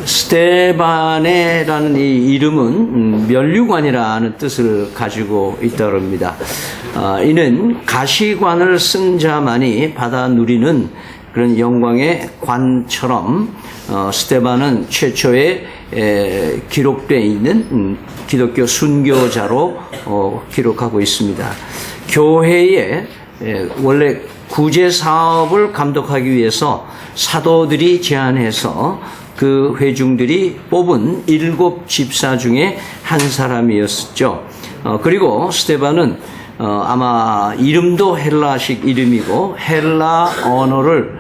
스테바네라는 이 이름은 면류관이라는 뜻을 가지고 있다고 합니다. 이는 가시관을 쓴 자만이 받아 누리는 그런 영광의 관처럼 스테반은 최초에 기록되어 있는 기독교 순교자로 기록하고 있습니다. 교회에 원래 구제 사업을 감독하기 위해서 사도들이 제안해서 그 회중들이 뽑은 7 집사 중에 한 사람이었죠. 그리고 스테반은 아마 이름도 헬라식 이름이고 헬라 언어를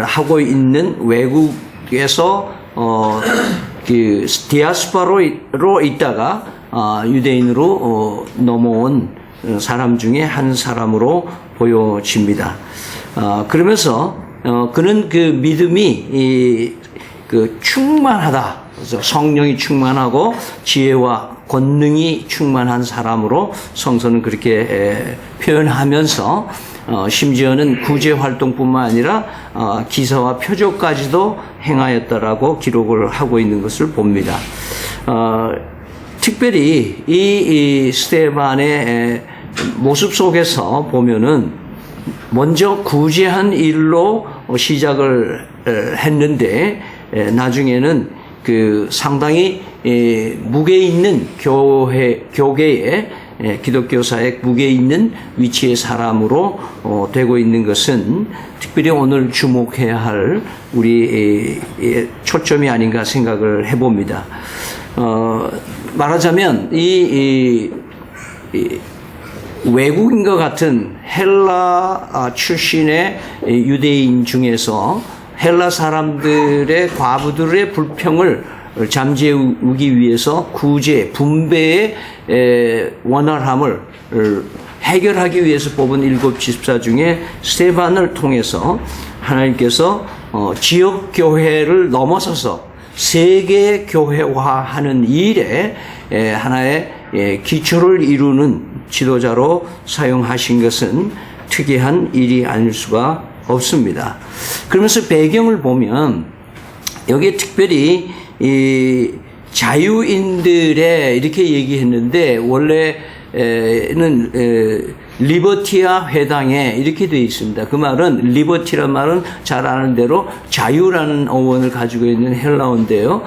하고 있는 외국에서 그 디아스포라로 있다가 유대인으로 넘어온 사람 중에 한 사람으로 보여집니다. 그러면서 그는 그 믿음이 그 충만하다. 그래서 성령이 충만하고 지혜와 권능이 충만한 사람으로 성서는 그렇게 표현하면서 심지어는 구제 활동뿐만 아니라 기사와 표적까지도 행하였다라고 기록을 하고 있는 것을 봅니다. 특별히 이 스테반의 모습 속에서 보면은 먼저 구제한 일로 시작을 했는데 나중에는 그 상당히 무게 있는 교계에 기독교사의 무게 있는 위치의 사람으로 되고 있는 것은 특별히 오늘 주목해야 할 우리 초점이 아닌가 생각을 해봅니다. 말하자면 이 외국인과 같은 헬라 출신의 유대인 중에서 헬라 사람들의 과부들의 불평을 잠재우기 위해서 구제, 분배의 원활함을 해결하기 위해서 뽑은 7 집사 중에 스테반을 통해서 하나님께서 지역 교회를 넘어서서 세계 교회화하는 일에 하나의 기초를 이루는 지도자로 사용하신 것은 특이한 일이 아닐 수가 없습니다. 그러면서 배경을 보면 여기에 특별히 이 자유인들의 이렇게 얘기했는데 원래는 리버티아 회당에 이렇게 되어 있습니다. 그 말은 리버티란 말은 잘 아는 대로 자유라는 어원을 가지고 있는 헬라어인데요.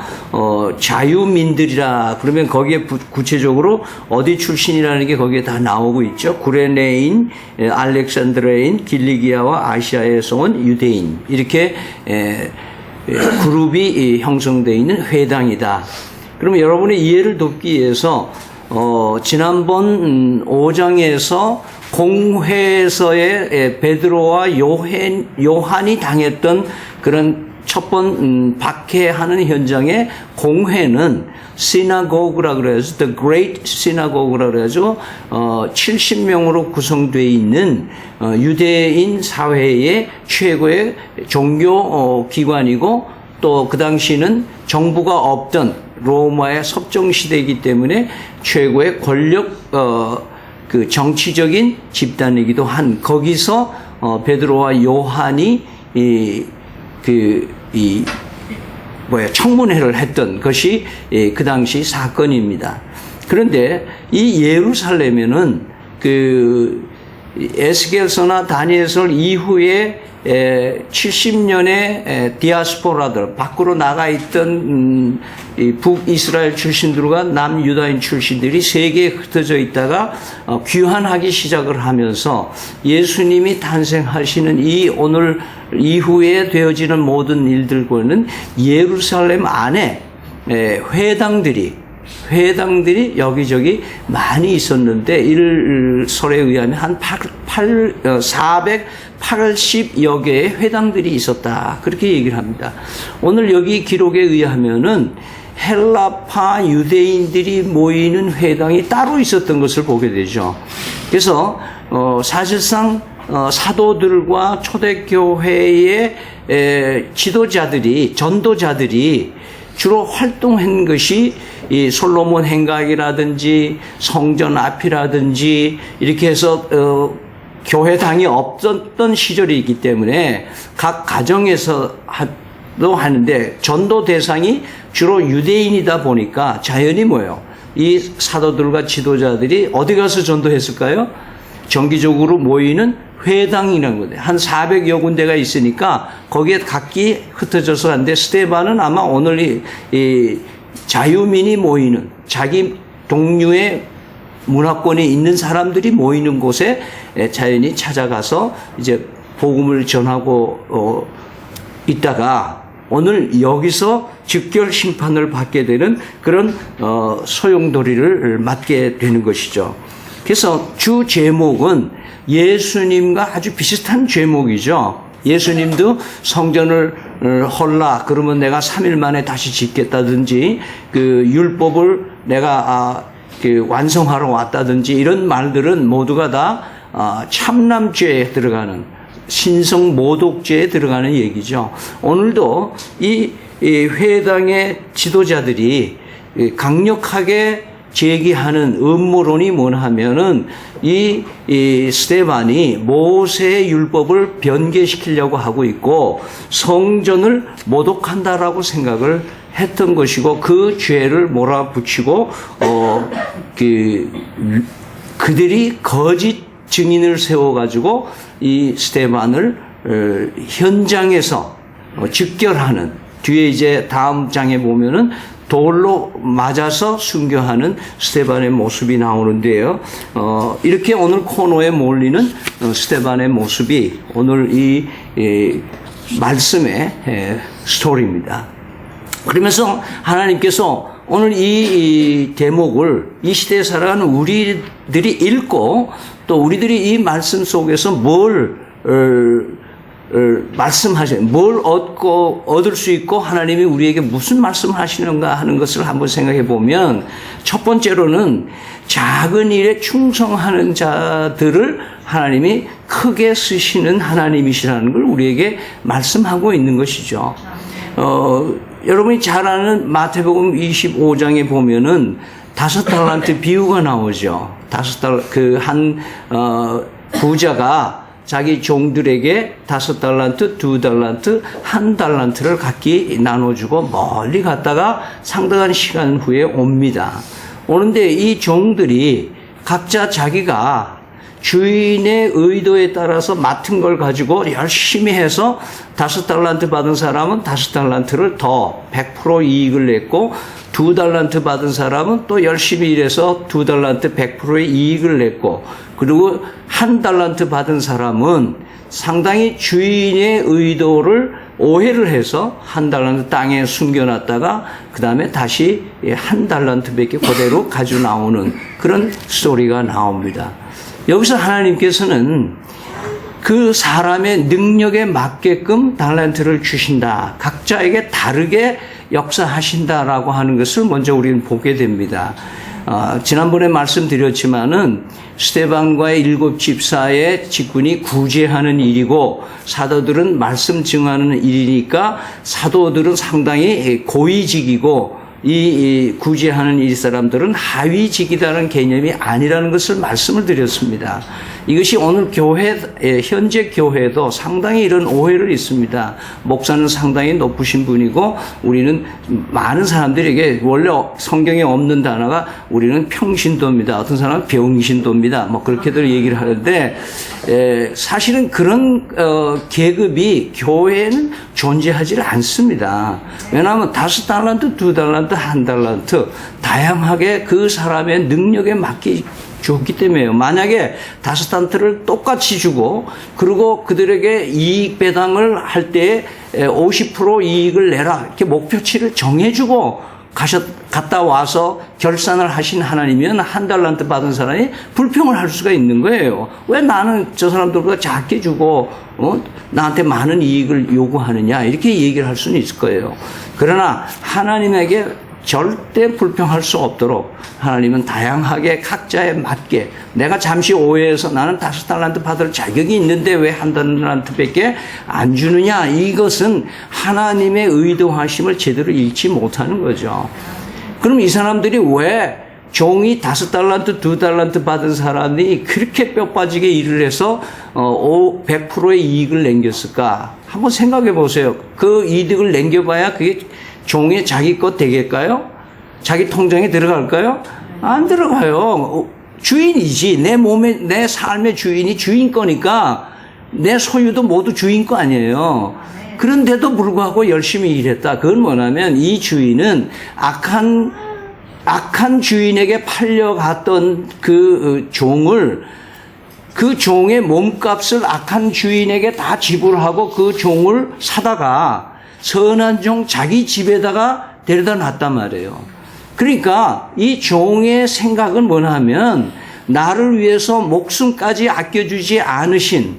자유민들이라 그러면 거기에 구체적으로 어디 출신이라는 게 거기에 다 나오고 있죠. 구레네인, 알렉산드레인, 길리기아와 아시아에서 온 유대인 이렇게 그룹이 형성되어 있는 회당이다. 그러면 여러분의 이해를 돕기 위해서 지난번 5장에서 공회에서의 베드로와 요한이 당했던 그런 첫 번 박해하는 현장의 공회는 시나고그라 그래서 The Great Synagogue라 그래서 70명으로 구성되어 있는 유대인 사회의 최고의 종교 기관이고 또 그 당시는 정부가 없던 로마의 섭정 시대이기 때문에 최고의 권력 그 정치적인 집단이기도 한 거기서 베드로와 요한이 청문회를 했던 것이 그 당시 사건입니다. 그런데 이 예루살렘에는 그 에스겔서나 다니엘서 이후에 70년의 디아스포라들 밖으로 나가 있던 북이스라엘 출신들과 남유다인 출신들이 세계에 흩어져 있다가 귀환하기 시작을 하면서 예수님이 탄생하시는 이 오늘 이후에 되어지는 모든 일들과는 예루살렘 안에 회당들이 여기저기 많이 있었는데 일설에 의하면 한 480여 개의 회당들이 있었다. 그렇게 얘기를 합니다. 오늘 여기 기록에 의하면은 헬라파 유대인들이 모이는 회당이 따로 있었던 것을 보게 되죠. 그래서 사실상 사도들과 초대교회의 지도자들이 전도자들이 주로 활동한 것이 이 솔로몬 행각이라든지 성전 앞이라든지 이렇게 해서 교회당이 없었던 시절이기 때문에 각 가정에서도 하는데 전도 대상이 주로 유대인이다 보니까 자연히 뭐예요? 이 사도들과 지도자들이 어디 가서 전도했을까요? 정기적으로 모이는 회당이라는 건데 한 400여 군데가 있으니까 거기에 각기 흩어져서 하는데 스데반은 아마 오늘 이 자유민이 모이는 자기 동료의 문화권에 있는 사람들이 모이는 곳에 자연히 찾아가서 이제 복음을 전하고 있다가 오늘 여기서 즉결 심판을 받게 되는 그런 소용돌이를 맞게 되는 것이죠. 그래서 주 제목은 예수님과 아주 비슷한 제목이죠. 예수님도 성전을 헐라 그러면 내가 3일 만에 다시 짓겠다든지 그 율법을 내가 완성하러 왔다든지 이런 말들은 모두가 다 참남죄에 들어가는 신성 모독죄에 들어가는 얘기죠. 오늘도 이 회당의 지도자들이 강력하게 제기하는 음모론이 뭐냐 하면은 이 스데반이 모세의 율법을 변개시키려고 하고 있고 성전을 모독한다라고 생각을 했던 것이고 그 죄를 몰아붙이고 그들이 거짓 증인을 세워가지고 이 스데반을 현장에서 즉결하는 뒤에 이제 다음 장에 보면은 돌로 맞아서 순교하는 스데반의 모습이 나오는데요. 이렇게 오늘 코너에 몰리는 스데반의 모습이 오늘 이 말씀의 스토리입니다. 그러면서 하나님께서 오늘 이 대목을 이 시대에 살아가는 우리들이 읽고 또 우리들이 이 말씀 속에서 뭘 말씀하시는 뭘 얻을 수 있고 하나님이 우리에게 무슨 말씀하시는가 하는 것을 한번 생각해 보면 첫 번째로는 작은 일에 충성하는 자들을 하나님이 크게 쓰시는 하나님이시라는 걸 우리에게 말씀하고 있는 것이죠. 여러분이 잘 아는 마태복음 25장에 보면은 5달란트 비유가 나오죠. 한 부자가 자기 종들에게 5달란트, 2달란트, 1달란트를 각기 나눠주고 멀리 갔다가 상당한 시간 후에 옵니다. 오는데 이 종들이 각자 자기가 주인의 의도에 따라서 맡은 걸 가지고 열심히 해서 5달란트 받은 사람은 5달란트를 더 100% 이익을 냈고 2달란트 받은 사람은 또 열심히 일해서 2달란트 100%의 이익을 냈고 그리고 1달란트 받은 사람은 상당히 주인의 의도를 오해를 해서 1달란트 땅에 숨겨놨다가 그 다음에 다시 1달란트밖에 그대로 가지고 나오는 그런 스토리가 나옵니다. 여기서 하나님께서는 그 사람의 능력에 맞게끔 달란트를 주신다. 각자에게 다르게 역사하신다라고 하는 것을 먼저 우리는 보게 됩니다. 지난번에 말씀드렸지만은 스데반과의 7 집사의 직분이 구제하는 일이고 사도들은 말씀 증하는 일이니까 사도들은 상당히 고위직이고 이 구제하는 이 사람들은 하위직이라는 개념이 아니라는 것을 말씀을 드렸습니다. 이것이 오늘 현재 교회도 상당히 이런 오해를 있습니다. 목사는 상당히 높으신 분이고 우리는 많은 사람들에게 원래 성경에 없는 단어가 우리는 평신도입니다. 어떤 사람은 병신도입니다. 뭐 그렇게들 얘기를 하는데 사실은 그런 계급이 교회에는 존재하지 않습니다. 왜냐하면 5달란트, 2달란트, 1달란트 다양하게 그 사람의 능력에 맞게 줬기 때문에요. 만약에 5달란트를 똑같이 주고 그리고 그들에게 이익 배당을 할 때 50% 이익을 내라 이렇게 목표치를 정해주고 갔다 와서 결산을 하신 하나님이면 1달란트 받은 사람이 불평을 할 수가 있는 거예요. 왜 나는 저 사람들보다 작게 주고 나한테 많은 이익을 요구하느냐 이렇게 얘기를 할 수는 있을 거예요. 그러나 하나님에게 절대 불평할 수 없도록 하나님은 다양하게 각자에 맞게 내가 잠시 오해해서 나는 5달란트 받을 자격이 있는데 왜 1달란트밖에 안 주느냐 이것은 하나님의 의도하심을 제대로 읽지 못하는 거죠. 그럼 이 사람들이 왜 종이 5달란트, 2달란트 받은 사람이 그렇게 뼈 빠지게 일을 해서 100%의 이익을 남겼을까? 한번 생각해 보세요. 그 이득을 남겨봐야 그게 종에 자기 것 되겠까요? 자기 통장에 들어갈까요? 안 들어가요. 주인이지. 내 삶의 주인이 주인 거니까 내 소유도 모두 주인 거 아니에요. 그런데도 불구하고 열심히 일했다. 그건 뭐냐면 이 주인은 악한 주인에게 팔려갔던 그 종을, 그 종의 몸값을 악한 주인에게 다 지불하고 그 종을 사다가 선한 종 자기 집에다가 데려다 놨단 말이에요. 그러니까 이 종의 생각은 뭐냐면 나를 위해서 목숨까지 아껴주지 않으신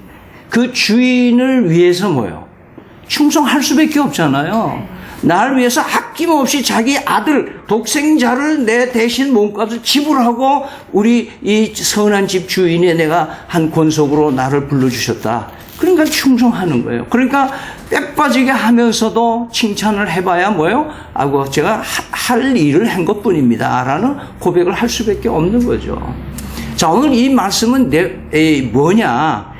그 주인을 위해서 뭐예요? 충성할 수밖에 없잖아요. 나를 위해서 아낌없이 자기 아들, 독생자를 내 대신 몸값을 지불하고 우리 이 선한 집 주인이 내가 한 권속으로 나를 불러주셨다. 그러니까 충성하는 거예요. 그러니까 때 빠지게 하면서도 칭찬을 해봐야 뭐예요? 아이고, 제가 할 일을 한 것 뿐입니다. 라는 고백을 할 수밖에 없는 거죠. 자, 오늘 이 말씀은 뭐냐?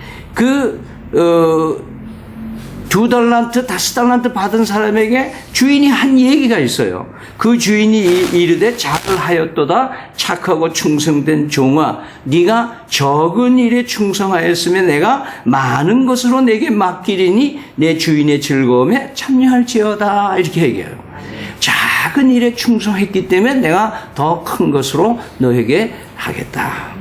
2달란트, 5달란트 받은 사람에게 주인이 한 얘기가 있어요. 그 주인이 이르되 잘하였도다 착하고 충성된 종아, 네가 적은 일에 충성하였으면 내가 많은 것으로 내게 맡기리니 내 주인의 즐거움에 참여할지어다. 이렇게 얘기해요. 작은 일에 충성했기 때문에 내가 더 큰 것으로 너에게 하겠다.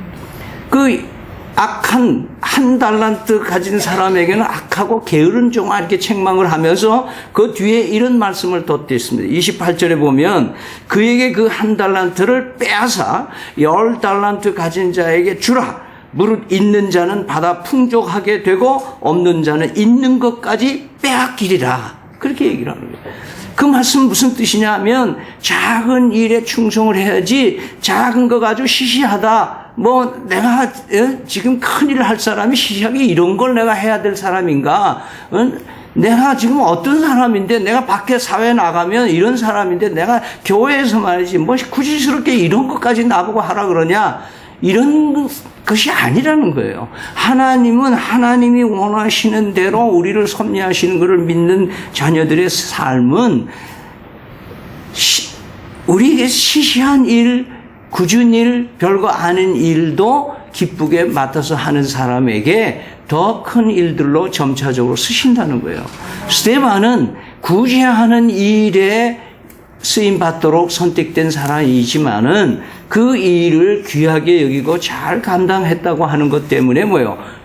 악한 한 달란트 가진 사람에게는 악하고 게으른 종아 이렇게 책망을 하면서 그 뒤에 이런 말씀을 덧댔습니다. 28절에 보면 그에게 그 한 달란트를 빼앗아 10달란트 가진 자에게 주라. 무릇 있는 자는 받아 풍족하게 되고 없는 자는 있는 것까지 빼앗기리라. 그렇게 얘기를 하는 거예요. 그 말씀은 무슨 뜻이냐면 작은 일에 충성을 해야지 작은 거 가지고 시시하다. 내가 지금 큰일을 할 사람이 시시하게 이런 걸 내가 해야 될 사람인가? 내가 지금 어떤 사람인데 내가 밖에 사회에 나가면 이런 사람인데 내가 교회에서 말이지 구질스럽게 이런 것까지 나보고 하라 그러냐? 이런 것이 아니라는 거예요. 하나님은 하나님이 원하시는 대로 우리를 섭리하시는 것을 믿는 자녀들의 삶은 우리에게 시시한 일, 굳은 일, 별거 아닌 일도 기쁘게 맡아서 하는 사람에게 더 큰 일들로 점차적으로 쓰신다는 거예요. 스데반은 굳이 하는 일에 쓰임 받도록 선택된 사람이지만은 그 일을 귀하게 여기고 잘 감당했다고 하는 것 때문에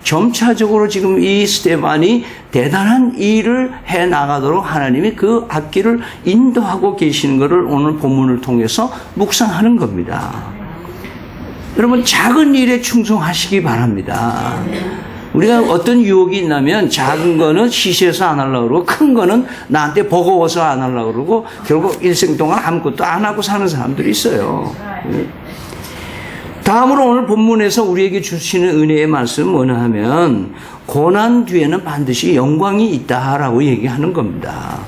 점차적으로 지금 이 스데반이 대단한 일을 해 나가도록 하나님이 그 앞길을 인도하고 계시는 것을 오늘 본문을 통해서 묵상하는 겁니다. 여러분, 작은 일에 충성하시기 바랍니다. 우리가 어떤 유혹이 있냐면 작은 거는 시시해서 안 하려고 그러고 큰 거는 나한테 버거워서 안 하려고 그러고 결국 일생 동안 아무것도 안 하고 사는 사람들이 있어요. 다음으로 오늘 본문에서 우리에게 주시는 은혜의 말씀은 뭐냐 하면 고난 뒤에는 반드시 영광이 있다라고 얘기하는 겁니다.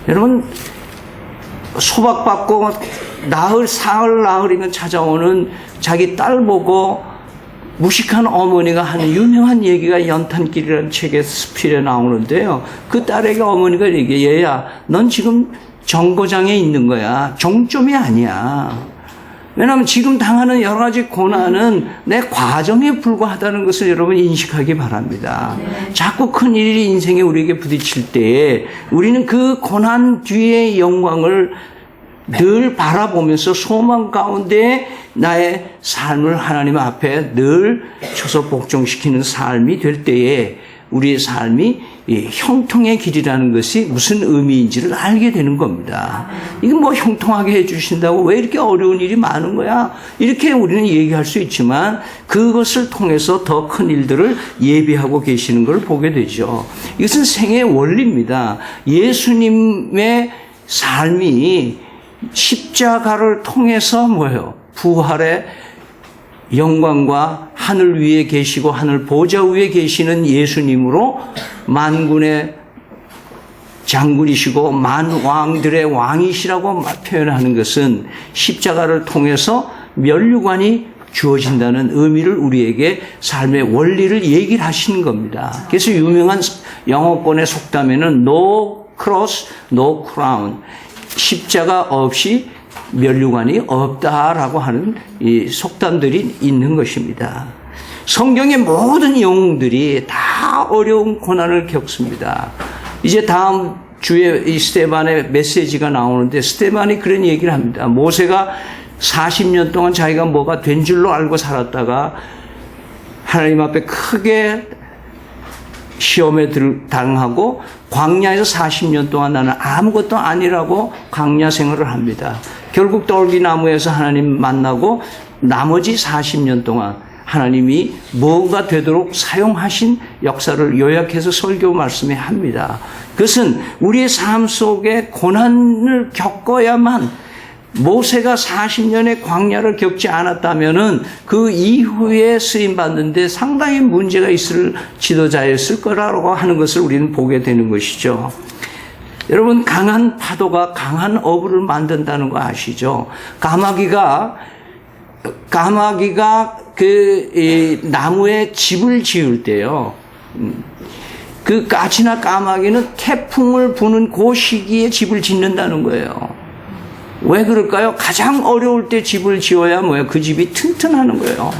여러분, 소박받고 사흘 나흘이면 찾아오는 자기 딸 보고 무식한 어머니가 하는 유명한 얘기가 연탄길이라는 책에 스필에 나오는데요. 그 딸에게 어머니가 얘기해, 얘야, 넌 지금 정거장에 있는 거야. 종점이 아니야. 왜냐하면 지금 당하는 여러 가지 고난은 내 과정에 불과하다는 것을 여러분 인식하기 바랍니다. 자꾸 큰 일이 인생에 우리에게 부딪힐 때에 우리는 그 고난 뒤의 영광을 늘 바라보면서 소망 가운데 나의 삶을 하나님 앞에 늘 쳐서 복종시키는 삶이 될 때에 우리의 삶이 형통의 길이라는 것이 무슨 의미인지를 알게 되는 겁니다. 이건 형통하게 해주신다고 왜 이렇게 어려운 일이 많은 거야? 이렇게 우리는 얘기할 수 있지만 그것을 통해서 더 큰 일들을 예비하고 계시는 걸 보게 되죠. 이것은 생의 원리입니다. 예수님의 삶이 십자가를 통해서 부활의 영광과 하늘 위에 계시고 하늘 보좌 위에 계시는 예수님으로 만군의 장군이시고 만왕들의 왕이시라고 표현하는 것은 십자가를 통해서 면류관이 주어진다는 의미를 우리에게 삶의 원리를 얘기를 하시는 겁니다. 그래서 유명한 영어권의 속담에는 No cross, no crown. 십자가 없이 면류관이 없다라고 하는 이 속담들이 있는 것입니다. 성경의 모든 영웅들이 다 어려운 고난을 겪습니다. 이제 다음 주에 이 스데반의 메시지가 나오는데 스데반이 그런 얘기를 합니다. 모세가 40년 동안 자기가 뭐가 된 줄로 알고 살았다가 하나님 앞에 크게 시험에 당하고 광야에서 40년 동안 나는 아무것도 아니라고 광야 생활을 합니다. 결국 떨기나무에서 하나님 만나고 나머지 40년 동안 하나님이 뭔가 되도록 사용하신 역사를 요약해서 설교 말씀에 합니다. 그것은 우리의 삶 속에 고난을 겪어야만, 모세가 40년의 광야를 겪지 않았다면은 그 이후에 쓰임 받는데 상당히 문제가 있을 지도자였을 거라고 하는 것을 우리는 보게 되는 것이죠. 여러분, 강한 파도가 강한 어부를 만든다는 거 아시죠? 까마귀가 그 나무에 집을 지을 때요, 그 까치나 까마귀는 태풍을 부는 그 시기에 집을 짓는다는 거예요. 왜 그럴까요? 가장 어려울 때 집을 지어야 그 집이 튼튼하는 거예요.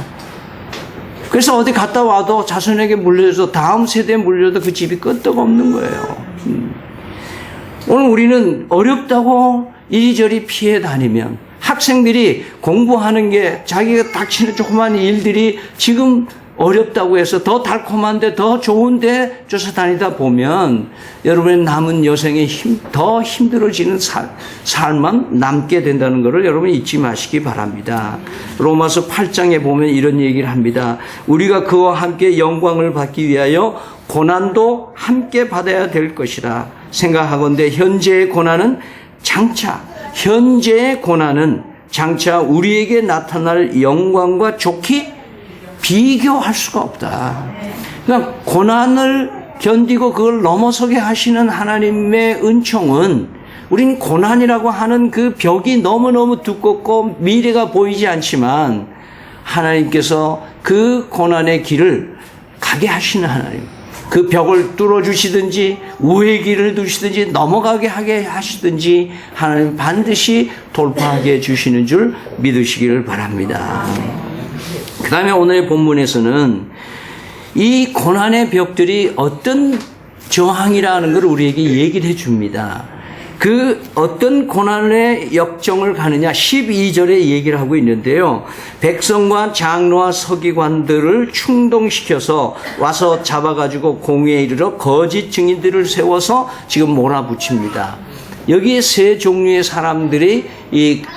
그래서 어디 갔다 와도 자손에게 물려줘서 다음 세대에 물려도 그 집이 끄떡없는 거예요. 오늘 우리는 어렵다고 이리저리 피해 다니면, 학생들이 공부하는 게 자기가 닥치는 조그만 일들이 지금 어렵다고 해서 더 달콤한데 더 좋은데 쫓아다니다 보면 여러분의 남은 여생에 더 힘들어지는 삶만 남게 된다는 것을 여러분 잊지 마시기 바랍니다. 로마서 8장에 보면 이런 얘기를 합니다. 우리가 그와 함께 영광을 받기 위하여 고난도 함께 받아야 될 것이라 생각하건대 현재의 고난은 장차 우리에게 나타날 영광과 좋게 비교할 수가 없다. 그러니까 고난을 견디고 그걸 넘어서게 하시는 하나님의 은총은, 우린 고난이라고 하는 그 벽이 너무너무 두껍고 미래가 보이지 않지만 하나님께서 그 고난의 길을 가게 하시는 하나님, 그 벽을 뚫어주시든지 우회의 길을 두시든지 넘어가게 하게 하시든지 하나님 반드시 돌파하게 해주시는 줄 믿으시기를 바랍니다. 그 다음에 오늘의 본문에서는 이 고난의 벽들이 어떤 저항이라는 걸 우리에게 얘기를 해줍니다. 그 어떤 고난의 역정을 가느냐 12절에 얘기를 하고 있는데요. 백성과 장로와 서기관들을 충동시켜서 와서 잡아가지고 공회에 이르러 거짓 증인들을 세워서 지금 몰아붙입니다. 여기에 세 종류의 사람들이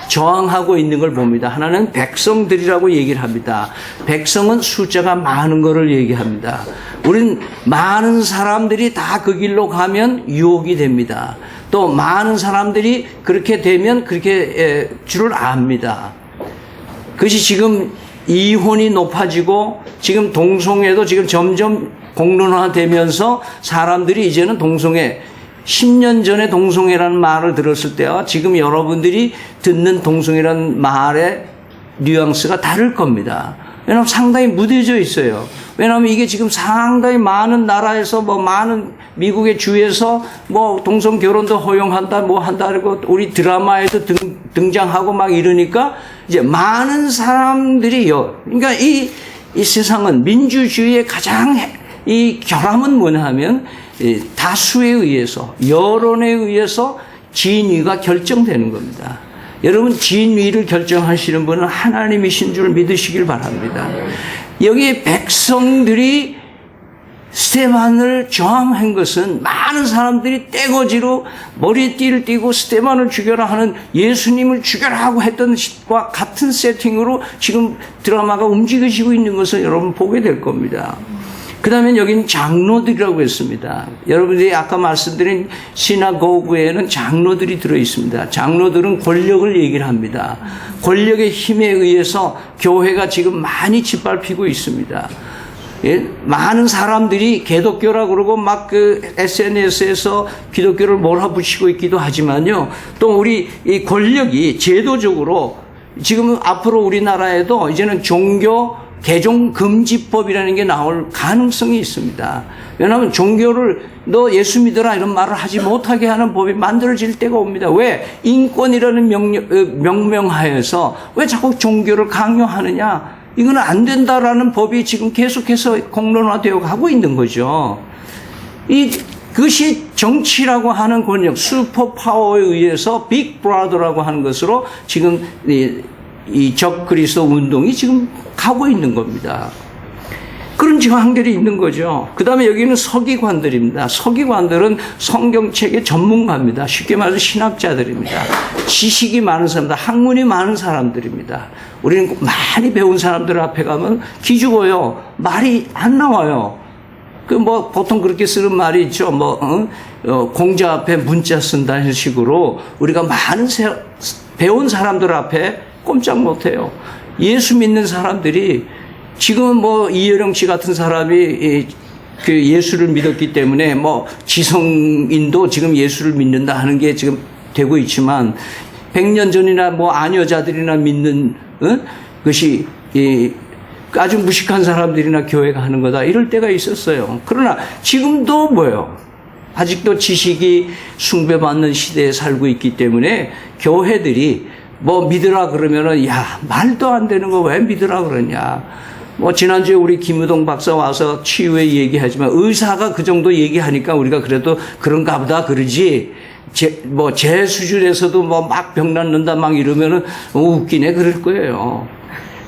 저항하고 있는 걸 봅니다. 하나는 백성들이라고 얘기를 합니다. 백성은 숫자가 많은 것을 얘기합니다. 우린 많은 사람들이 다 그 길로 가면 유혹이 됩니다. 또 많은 사람들이 그렇게 되면 그렇게 줄을 압니다. 그것이 지금 이혼이 높아지고 지금 동성애도 지금 점점 공론화되면서 사람들이 이제는 동성애, 10년 전에 동성애라는 말을 들었을 때와 지금 여러분들이 듣는 동성애라는 말의 뉘앙스가 다를 겁니다. 왜냐하면 상당히 무뎌져 있어요. 왜냐하면 이게 지금 상당히 많은 나라에서 많은 미국의 주에서 동성 결혼도 허용한다 한다 그러고 우리 드라마에도 등장하고 이러니까 이제 많은 사람들이요. 그러니까 이 세상은 민주주의의 가장 이 결함은 뭐냐 하면 다수에 의해서, 여론에 의해서 진위가 결정되는 겁니다. 여러분, 진위를 결정하시는 분은 하나님이신 줄 믿으시길 바랍니다. 여기 백성들이 스데반을 저항한 것은 많은 사람들이 떼거지로 머리띠를 띠고 스데반을 죽여라 하는, 예수님을 죽여라 하고 했던 것과 같은 세팅으로 지금 드라마가 움직여지고 있는 것을 여러분 보게 될 겁니다. 그 다음에 여기는 장로들이라고 했습니다. 여러분들이 아까 말씀드린 시나고그에는 장로들이 들어있습니다. 장로들은 권력을 얘기를 합니다. 권력의 힘에 의해서 교회가 지금 많이 짓밟히고 있습니다. 예? 많은 사람들이 기독교라고 그러고 SNS에서 기독교를 몰아붙이고 있기도 하지만요. 또 우리 이 권력이 제도적으로 지금 앞으로 우리나라에도 이제는 종교 개종금지법이라는 게 나올 가능성이 있습니다. 왜냐하면 종교를 너 예수 믿어라 이런 말을 하지 못하게 하는 법이 만들어질 때가 옵니다. 왜? 인권이라는 명명하에서 왜 자꾸 종교를 강요하느냐? 이거는 안 된다라는 법이 지금 계속해서 공론화되어 가고 있는 거죠. 그것이 정치라고 하는 권력, 슈퍼파워에 의해서 빅브라더라고 하는 것으로 지금 이 적그리스도 운동이 지금 가고 있는 겁니다. 그런 지금 한결이 있는 거죠. 그 다음에 여기는 서기관들입니다. 서기관들은 성경책의 전문가입니다. 쉽게 말해서 신학자들입니다. 지식이 많은 사람들, 학문이 많은 사람들입니다. 우리는 많이 배운 사람들 앞에 가면 기죽어요. 말이 안 나와요. 보통 그렇게 쓰는 말이 있죠. 공자 앞에 문자 쓴다 이런 식으로 우리가 많은 배운 사람들 앞에 꼼짝 못해요. 예수 믿는 사람들이 지금은 이여령 씨 같은 사람이 그 예수를 믿었기 때문에 지성인도 지금 예수를 믿는다 하는 게 지금 되고 있지만 100년 전이나 아녀자들이나 믿는 것이 아주 무식한 사람들이나 교회가 하는 거다 이럴 때가 있었어요. 그러나 지금도 아직도 지식이 숭배받는 시대에 살고 있기 때문에 교회들이 믿으라 그러면은 말도 안 되는 거 왜 믿으라 그러냐. 지난주에 우리 김우동 박사 와서 치유에 얘기하지만 의사가 그 정도 얘기하니까 우리가 그래도 그런가 보다 그러지. 제 수준에서도 막 병 낫는다 막 이러면은 웃기네 그럴 거예요.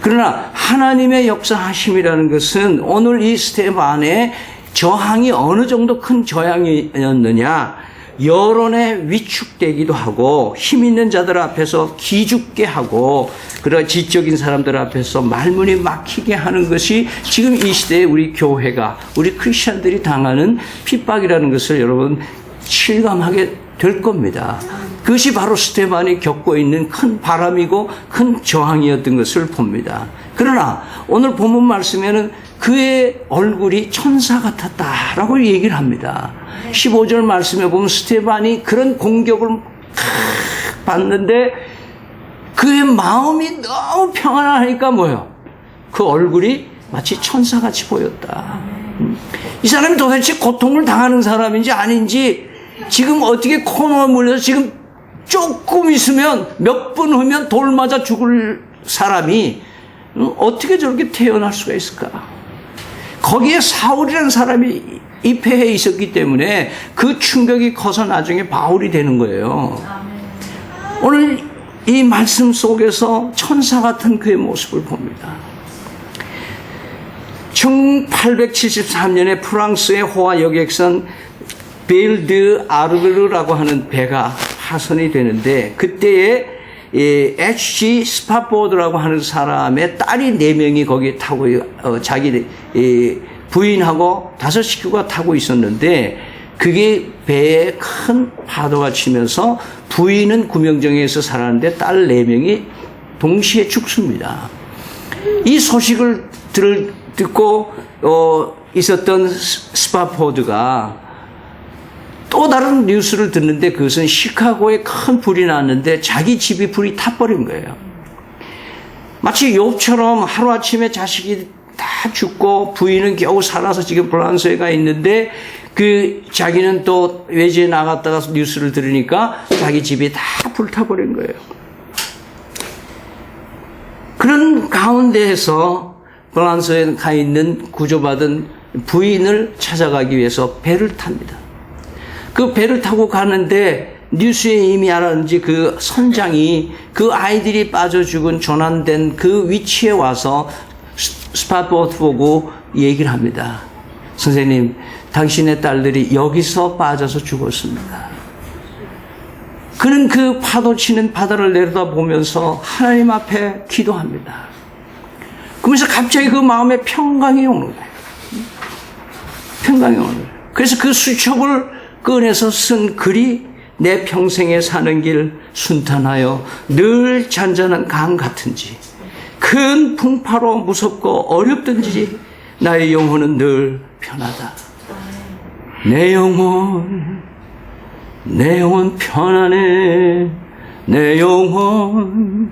그러나 하나님의 역사하심이라는 것은 오늘 이 스테반의 저항이 어느 정도 큰 저항이었느냐. 여론에 위축되기도 하고 힘 있는 자들 앞에서 기죽게 하고 그런 지적인 사람들 앞에서 말문이 막히게 하는 것이 지금 이 시대에 우리 교회가 우리 크리스천들이 당하는 핍박이라는 것을 여러분 실감하게 될 겁니다. 그것이 바로 스테반이 겪고 있는 큰 바람이고 큰 저항이었던 것을 봅니다. 그러나 오늘 본문 말씀에는 그의 얼굴이 천사 같았다라고 얘기를 합니다. 15절 말씀에 보면 스테반이 그런 공격을 받는데 그의 마음이 너무 평안하니까 그 얼굴이 마치 천사같이 보였다. 이 사람이 도대체 고통을 당하는 사람인지 아닌지 지금 어떻게 코너에 물려서 지금 조금 있으면 몇 분 후면 돌 맞아 죽을 사람이 어떻게 저렇게 태어날 수가 있을까? 거기에 사울이라는 사람이 입회해 있었기 때문에 그 충격이 커서 나중에 바울이 되는 거예요. 오늘 이 말씀 속에서 천사 같은 그의 모습을 봅니다. 1873년에 프랑스의 호화 여객선 벨드 아르르라고 하는 배가 파손이 되는데 그때에 H.G. 스파포드라고 하는 사람의 딸이 4명이 거기에 타고 자기 부인하고 5 식구가 타고 있었는데 그게 배에 큰 파도가 치면서 부인은 구명정에서 살았는데 딸 4명이 동시에 죽습니다. 이 소식을 듣고 있었던 스파포드가 또 다른 뉴스를 듣는데 그것은 시카고에 큰 불이 났는데 자기 집이 불이 타버린 거예요. 마치 욥처럼 하루아침에 자식이 다 죽고 부인은 겨우 살아서 지금 프랑스에 가 있는데 자기는 또 외지에 나갔다가 뉴스를 들으니까 자기 집이 다 불타버린 거예요. 그런 가운데에서 프랑스에 가 있는 구조받은 부인을 찾아가기 위해서 배를 탑니다. 그 배를 타고 가는데 뉴스에 이미 알았는지 그 선장이 그 아이들이 빠져 죽은 조난된 그 위치에 와서 스파포드 보고 얘기를 합니다. 선생님, 당신의 딸들이 여기서 빠져서 죽었습니다. 그는 그 파도 치는 바다를 내려다보면서 하나님 앞에 기도합니다. 그러면서 갑자기 그 마음에 평강이 오는 거예요. 평강이 오는 거예요. 그래서 그 수첩을 꺼내서 쓴 글이 내 평생에 사는 길 순탄하여 늘 잔잔한 강 같은지 큰 풍파로 무섭고 어렵든지 나의 영혼은 늘 편하다. 내 영혼 편안해. 내 영혼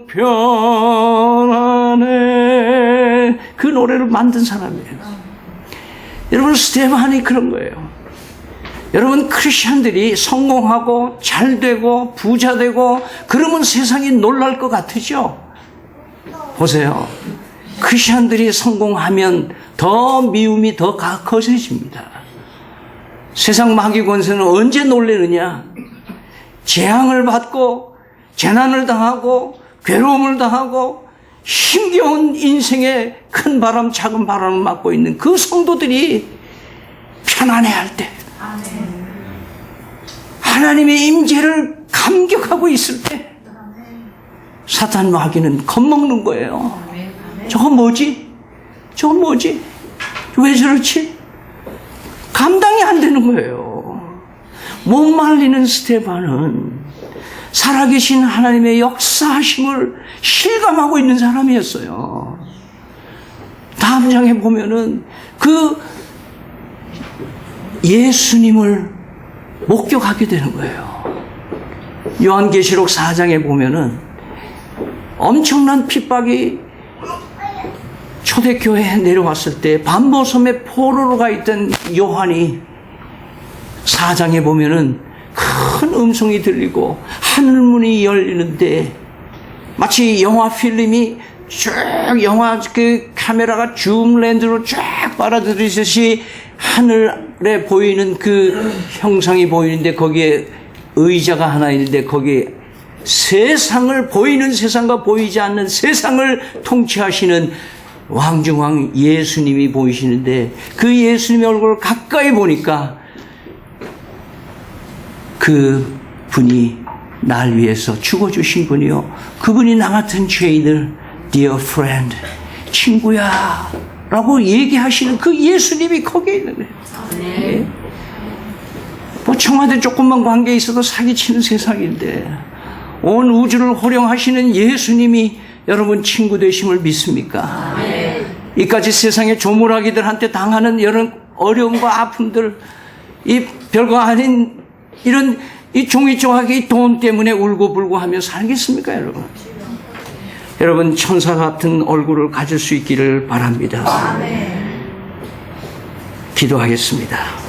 편안해. 그 노래를 만든 사람이에요. 여러분, 스테반이 그런 거예요. 여러분, 크리스천들이 성공하고 잘되고 부자되고 그러면 세상이 놀랄 것 같으죠? 보세요. 크리스천들이 성공하면 더 미움이 더 거세집니다. 세상 마귀 권세는 언제 놀래느냐? 재앙을 받고 재난을 당하고 괴로움을 당하고 힘겨운 인생의 큰 바람 작은 바람을 맞고 있는 그 성도들이 편안해할 때, 하나님의 임재를 감격하고 있을 때 사탄 마귀는 겁먹는 거예요. 저거 뭐지? 저거 뭐지? 왜 저렇지? 감당이 안 되는 거예요. 못 말리는 스테반은 살아계신 하나님의 역사하심을 실감하고 있는 사람이었어요. 다음 장에 보면은 그 예수님을 목격하게 되는 거예요. 요한계시록 4장에 보면은 엄청난 핍박이 초대교회에 내려왔을 때 반보섬에 포로로가 있던 요한이 4장에 보면은 큰 음성이 들리고 하늘문이 열리는데 마치 영화 필름이 쭉 영화 그 카메라가 줌 렌즈로 쫙 빨아들이듯이 하늘에 보이는 그 형상이 보이는데 거기에 의자가 하나 있는데 거기에 세상을 보이는 세상과 보이지 않는 세상을 통치하시는 왕중왕 예수님이 보이시는데 그 예수님의 얼굴을 가까이 보니까 그 분이 날 위해서 죽어주신 분이요. 그분이 나 같은 죄인을 Dear friend, 친구야 라고 얘기하시는 그 예수님이 거기에 있는 거예요. 네. 뭐 청와대 조금만 관계 있어도 사기치는 세상인데 온 우주를 호령하시는 예수님이 여러분 친구 되심을 믿습니까? 네. 이까지 세상의 조물아기들한테 당하는 이런 어려움과 아픔들, 이 별거 아닌 이런 이 종이조각이 돈 때문에 울고불고 하며 살겠습니까, 여러분? 여러분, 천사 같은 얼굴을 가질 수 있기를 바랍니다. 기도하겠습니다.